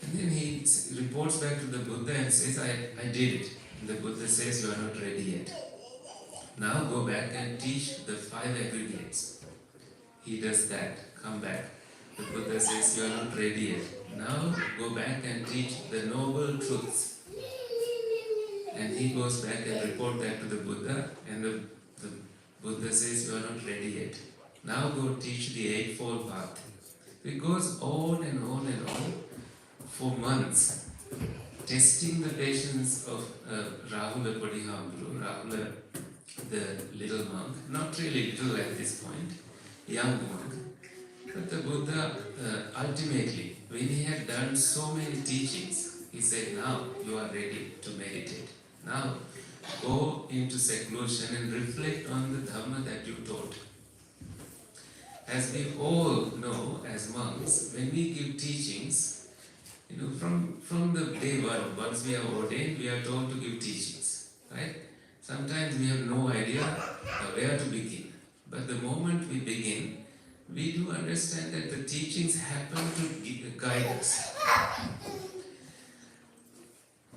And then he reports back to the Buddha and says, I did it. And the Buddha says, "You are not ready yet. Now go back and teach the 5 aggregates." He does that, come back. The Buddha says, "You are not ready yet. Now go back and teach the noble truths." And he goes back and reports that to the Buddha, and the Buddha says, "You are not ready yet. Now go teach the Eightfold Path." It goes on and on and on for months, testing the patience of Rahula Padihamguru, Rahula the little monk, not really little at this point, young monk. But the Buddha ultimately, when he had done so many teachings, he said, "Now you are ready to meditate. Now go into seclusion and reflect on the Dhamma that you taught." As we all know as monks, when we give teachings, from the day one, once we are ordained, we are told to give teachings, right? Sometimes we have no idea where to begin. But the moment we begin, we do understand that the teachings happen to guide us.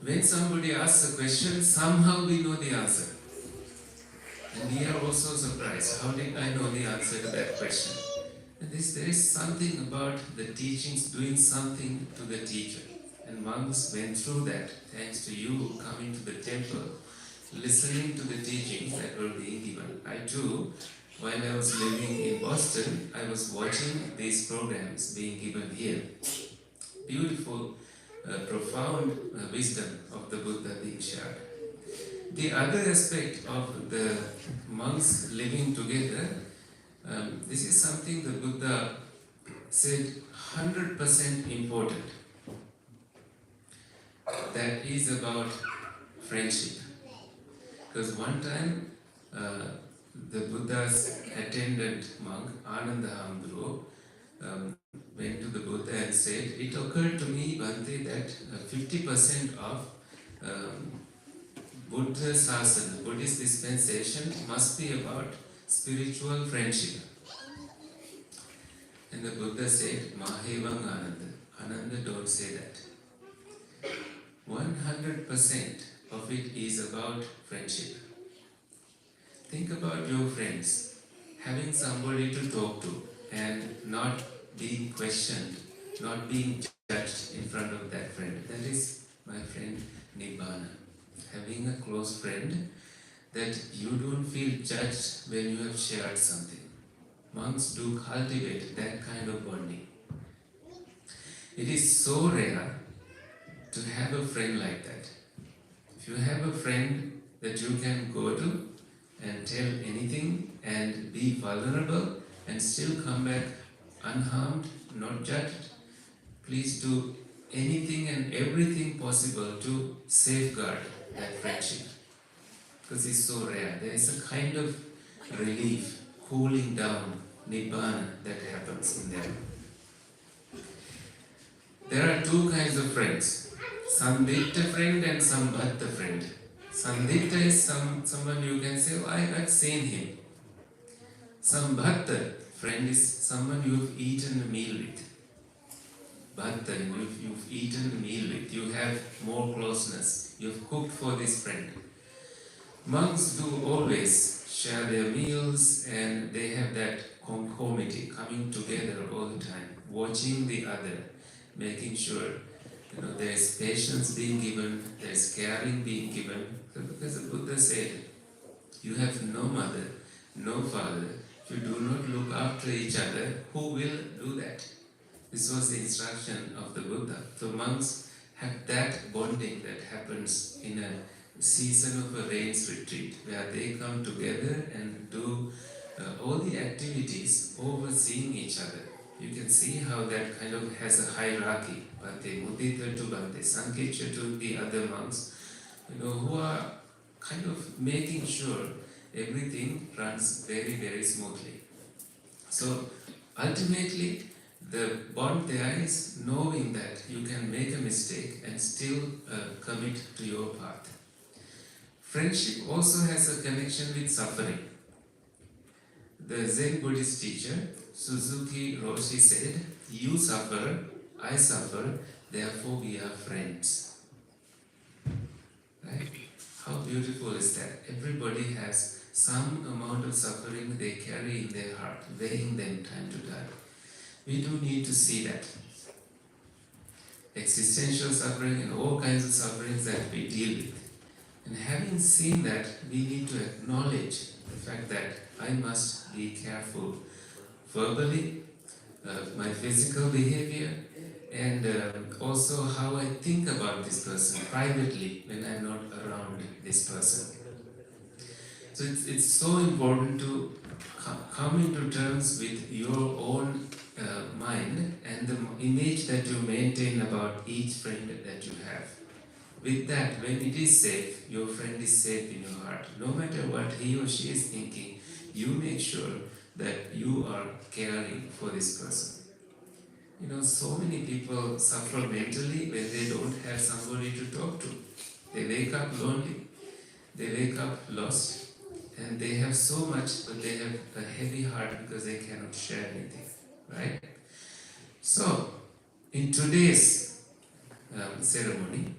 When somebody asks a question, somehow we know the answer. And we are also surprised. How did I know the answer to that question? And there is something about the teachings doing something to the teacher. And monks went through that, thanks to you coming to the temple, listening to the teachings that were being given. I too, while I was living in Boston, I was watching these programs being given here. Beautiful, profound wisdom of the Buddha being shared. The other aspect of the monks living together This is something the Buddha said 100% important. That is about friendship. Because one time, the Buddha's attendant monk, Ananda Hamdro, went to the Buddha and said, "It occurred to me, Bhante, that 50% of Buddha Sasana, Buddhist dispensation, must be about spiritual friendship." And the Buddha said, "Mahevang Ananda. Ananda, don't say that. 100% of it is about friendship. Think about your friends, having somebody to talk to and not being questioned, not being judged in front of that friend. That is, my friend, Nibbana. Having a close friend that you don't feel judged when you have shared something. Monks do cultivate that kind of bonding. It is so rare to have a friend like that. If you have a friend that you can go to and tell anything and be vulnerable and still come back unharmed, not judged, please do anything and everything possible to safeguard that friendship. Because it's so rare. There is a kind of relief, cooling down, nibbana that happens in there. There are two kinds of friends. Sandikta friend and Sambhatta friend. Sandikta is someone you can say, oh, I've seen him. Sambhatta friend is someone you've eaten a meal with. Bhatta, you've eaten a meal with. You have more closeness. You've cooked for this friend. Monks do always share their meals and they have that conformity, coming together all the time, watching the other, making sure there is patience being given, there is caring being given. Because the Buddha said, you have no mother, no father. If you do not look after each other, who will do that? This was the instruction of the Buddha. So monks have that bonding that happens in a season of a rains retreat, where they come together and do all the activities overseeing each other. You can see how that kind of has a hierarchy. Bhante Mudita to Bhante Sankichcha to the other monks, who are kind of making sure everything runs very, very smoothly. So ultimately, the bond there is knowing that you can make a mistake and still commit to your path. Friendship also has a connection with suffering. The Zen Buddhist teacher, Suzuki Roshi said, you suffer, I suffer, therefore we are friends. Right? How beautiful is that? Everybody has some amount of suffering they carry in their heart, weighing them time to die. We do need to see that. Existential suffering and all kinds of sufferings that we deal with. And having seen that, we need to acknowledge the fact that I must be careful verbally, my physical behavior, and also how I think about this person privately when I'm not around this person. So it's so important to come into terms with your own mind and the image that you maintain about each friend that you have. With that, when it is safe, your friend is safe in your heart. No matter what he or she is thinking, you make sure that you are caring for this person. So many people suffer mentally when they don't have somebody to talk to. They wake up lonely, they wake up lost, and they have so much, but they have a heavy heart because they cannot share anything, right? So, in today's ceremony,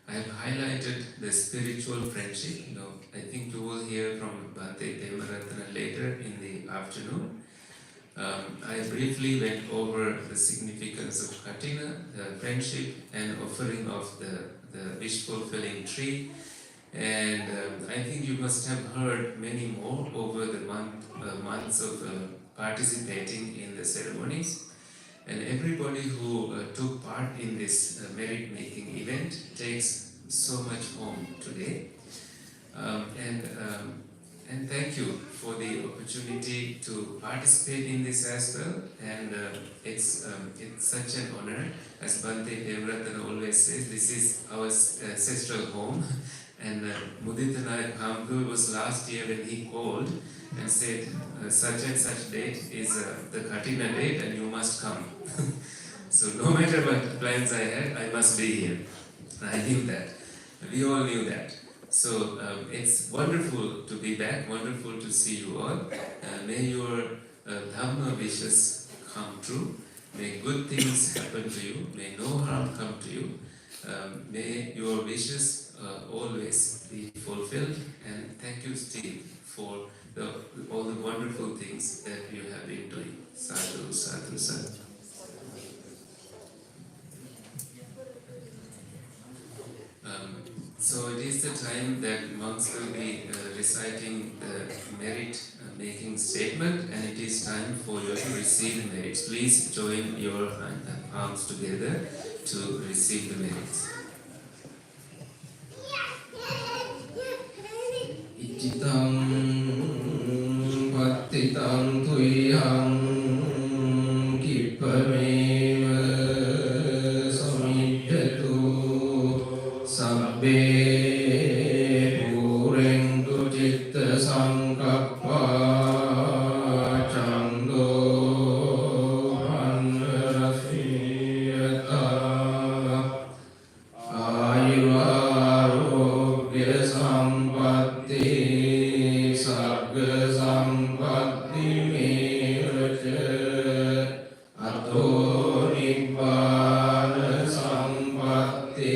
I have highlighted the spiritual friendship. I think you will hear from Bhante Demaratana later in the afternoon. I briefly went over the significance of Katina, the friendship and offering of the wish-fulfilling tree. And I think you must have heard many more over the months of participating in the ceremonies. And everybody who took part in this merit-making event takes so much home today. And thank you for the opportunity to participate in this as well. And it's such an honor. As Bhante Devratana always says, this is our ancestral home. And Mudita Nayak Hamdul was last year when he called and said, such and such date is the Katina date and you must come. So no matter what plans I had, I must be here. I knew that. We all knew that. So it's wonderful to be back, wonderful to see you all. May your Dhamma wishes come true. May good things happen to you. May no harm come to you. May your wishes always be fulfilled. And thank you, Steve, for all the wonderful things that you have been doing. Sadhu, sadhu, sadhu. So it is the time that monks will be reciting the merit-making statement, and it is time for you to receive the merits. Please join your arms together to receive the merits. Ichitam pattitam tuyam kipameva samidhatu sabbe purendu citta sankappa chando anrasiyata ayurarogya sampatti sagga sampatti meraca ato nibbana sampatti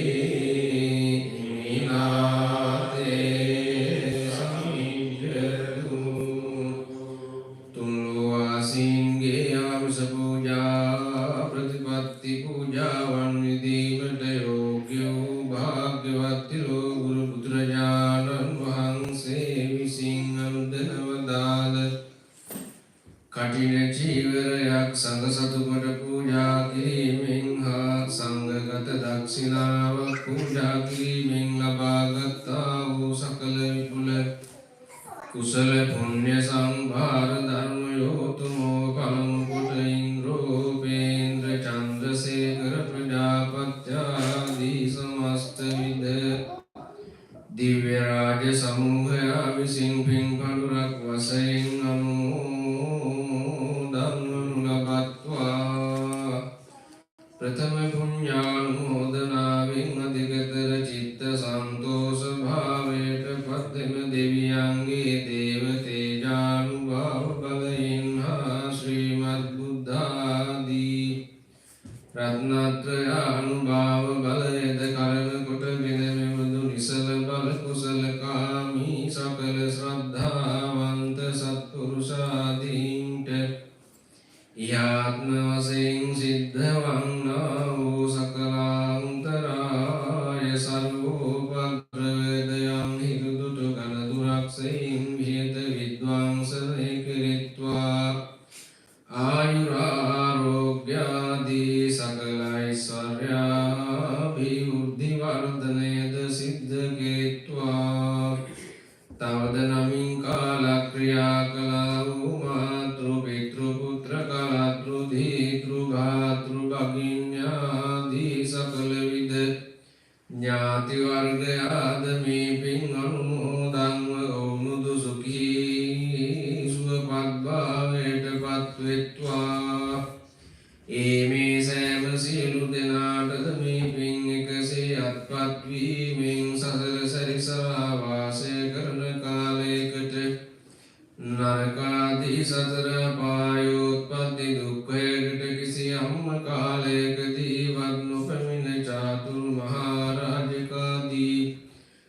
minate samijjatu tulwa singge amsa puja pratipatti pujawan vidimata yogyo bhagyavatiro guru putrajanan vahanse visin anudanavadala katina ජීවරයක් සංඝ සතුකට පූජා කිරීමෙන් හා සංඝගත දක්ෂිනාවක් පූජා කිරීමෙන් ලබාගත්තා වූ සකල විපුල කුසල පුණ්‍ය සම්භාර ධර්මයෝතුමෝ පළමු කොට ඉන්ද්‍රෝපේන්ද්‍ර චන්ද්‍රසේකර ප්‍රජාපත්‍යාදී සමස්ත විද දිව්‍ය රාජ සමූහයා විසින් පින් කඳුරක් වශයෙන් අනුමෝදන්වනු ලබත්වා ප්‍රථම පුඤ්ඤානුමෝදනාවෙන් අධිගතර චිත්ත සන්තෝෂ භාවයට පත්වෙන දෙවියන්ගේ දේව තේජානුභාව බලයෙන් හා ශ්‍රීමද් බුද්ධාදී රත්නත්‍රයානුභාව බලයද කරන කොටගෙන මෙබඳු නිසල බල කුසලකාමී සකල ශ්‍රද්ධාවන්ත සත්පුරුෂාදීන්ට යාත්ම වශයෙන් සිද්ධ වන්නා වූ සකලාන්තරාය සර්වෝපද්‍රවේදයන් හිරුදුටු ගණදුරක්ෂයින් විහෙත විද්වාංසනය කෙරෙත්වා ආයුරාරෝග්‍යාදී සකල ඓශ්වර්යාභිවෘද්ධි වර්ධනයද සිද්ධ කෙරෙත්වා තවද නමින් කාලක්‍රියා කළා වූ මාතෘ පිතෘ පුත්‍ර කලතෘ ධීතෘ භාතෘ භගින්‍යාදී සකල විද ඥාති වර්ගයාද මේ පින් අනුමෝදන්ව ඔවුනුදු සුඛී සුවපත් භාවයට පත්වෙත්වා ඒ මේ සෑම සියලු දෙනාටද මේ පින් එකසේ අත්පත් වීමෙන් සසර සැරිසරා වාසය කරන කාලයකට නරකාදී සතර පායෝත්පත්ති දුක්ඛයකට කිසියම් කාලයකදීවත් නොපැමිණ චාතුරු මහරජකාදී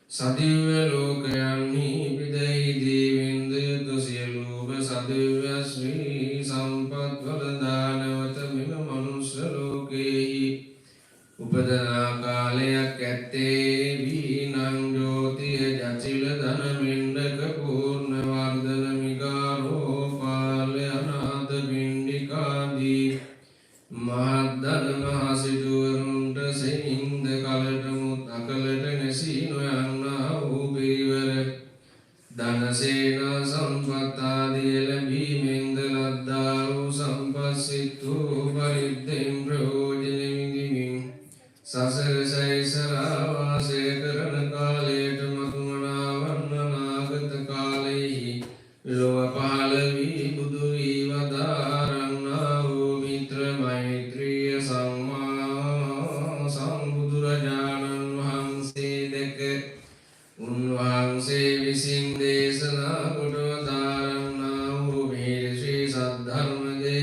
සදිව්‍ය ලෝකයන්හි පිදෙහි දීවින්දයුතු සියලුම සදිව්‍ය ශ්‍රී සම්පත් වලදා නැවත මෙම මනුෂ්‍ය ලෝකයෙහි උපදනා කාලයක් ඇත්තේ වීනං ජෝතිය ජචිල ධන මිණ්ඩක පූර්ණ වර්ධන මිගාරෝ පාලය අනාථ පිණ්ඩිකාදී මහද්දන මහසිටුවරුන්ට සෙමින්ද කලට මුත් අකලට නැසී නොයන්නා වූ පිරිවර ධනසේනා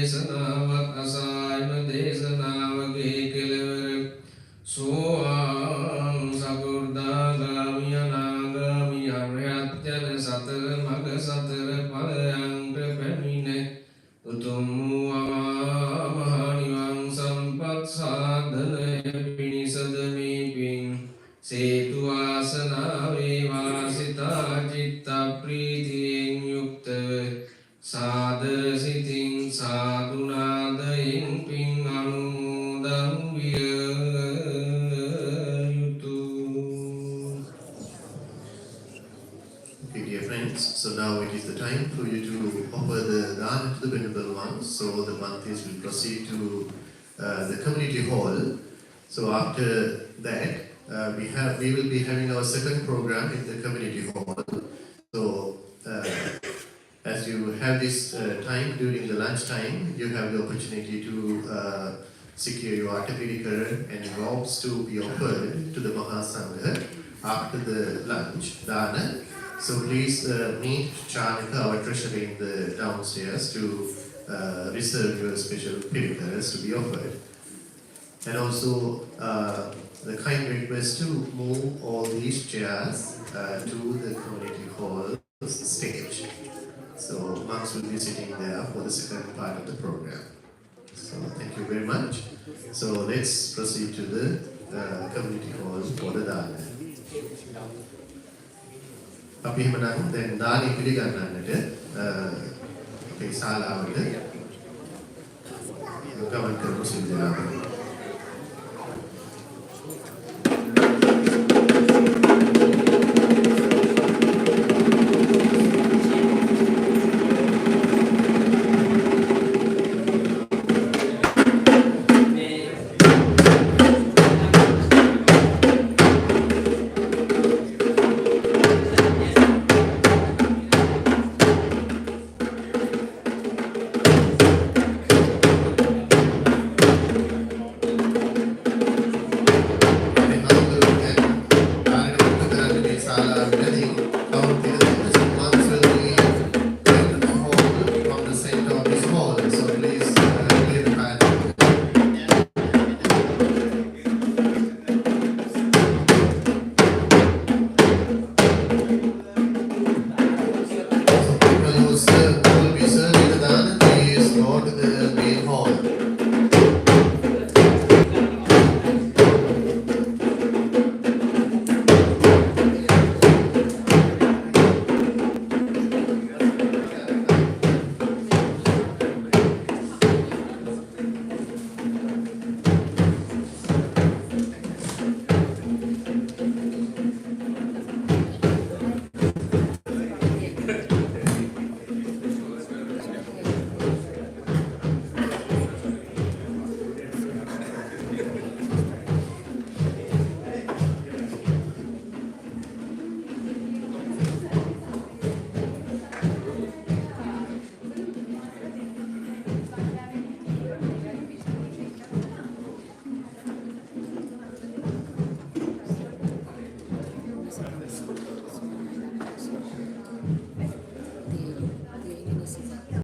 දේශනාවත් අසායම දේශනාවගේ කෙලවර සෝවාන් සකෘදාගාමි අනාගාමි අරහත් යන සතර මඟ සතර ඵලයන්ට පැමිණ උතුම් වූ අමා මහ නිවන් සම්පත් සාධනය පිණිසද මේ පින් සේතු වාසනා වේවා සිතා චිත්ත ප්‍රීතියෙන් යුක්තව සාදර සිතින් සාදු නාදයෙන් පින් අනුමෝදන් විය යුතුය. Okay, dear friends, so now it is the time for you to offer the dana to the venerable ones. So the Bhantes will proceed to the community hall. So after that, we will be having our second program in the community hall. So as you have this time during the lunch time, you have the opportunity to secure your atapirikara and robes to be offered to the Mahasangha after the lunch, dana. So please meet Chanika, our treasurer, in the downstairs to reserve your special pirikaras to be offered. And also the kind request to move all these chairs to the community hall stage. So monks will be sitting there for the second part of the program. So thank you very much. So let's proceed to the community hall for the dana. අපි එහෙමනම් දැන් දානි පිළිගන්නන්නට අපේ ශාලාවට ගමන් කරමු සිල් දරාගෙන. Go to the